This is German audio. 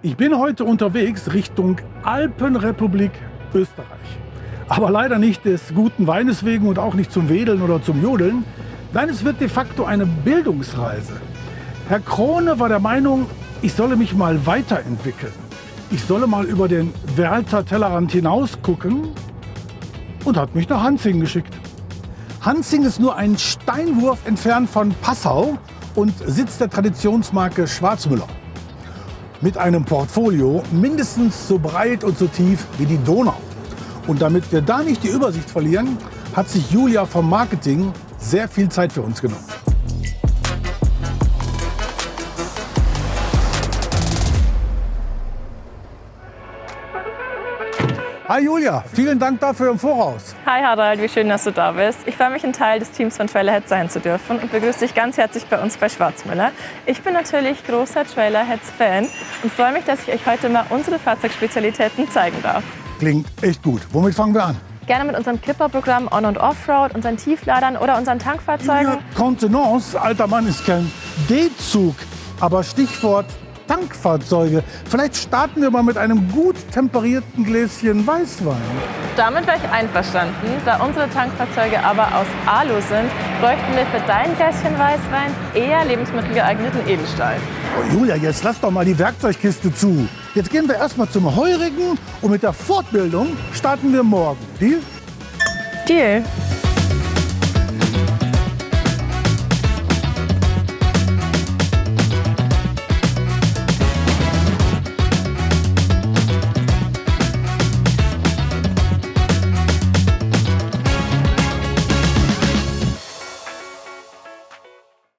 Ich bin heute unterwegs Richtung Alpenrepublik Österreich. Aber leider nicht des guten Weines wegen und auch nicht zum Wedeln oder zum Jodeln. Nein, es wird de facto eine Bildungsreise. Herr Krone war der Meinung, ich solle mich mal weiterentwickeln. Ich solle mal über den Werlter Tellerrand hinaus gucken und hat mich nach Hantzing geschickt. Hantzing ist nur einen Steinwurf entfernt von Passau und Sitz der Traditionsmarke Schwarzmüller. Mit einem Portfolio mindestens so breit und so tief wie die Donau. Und damit wir da nicht die Übersicht verlieren, hat sich Julia vom Marketing sehr viel Zeit für uns genommen. Hi Julia, vielen Dank dafür im Voraus. Hi Harald, wie schön, dass du da bist. Ich freue mich, ein Teil des Teams von Trailerheads sein zu dürfen und begrüße dich ganz herzlich bei uns bei Schwarzmüller. Ich bin natürlich großer Trailerheads-Fan und freue mich, dass ich euch heute mal unsere Fahrzeugspezialitäten zeigen darf. Klingt echt gut. Womit fangen wir an? Gerne mit unserem Kipper-Programm On- und Offroad, unseren Tiefladern oder unseren Tankfahrzeugen. Ja, Kontenance, alter Mann, ist kein D-Zug. Aber Stichwort Tankfahrzeuge. Vielleicht starten wir mal mit einem gut temperierten Gläschen Weißwein. Damit wäre ich einverstanden. Da unsere Tankfahrzeuge aber aus Alu sind, bräuchten wir für dein Gläschen Weißwein eher lebensmittelgeeigneten Edelstahl. Oh, Julia, jetzt lass doch mal die Werkzeugkiste zu. Jetzt gehen wir erstmal zum Heurigen und mit der Fortbildung starten wir morgen. Deal? Deal.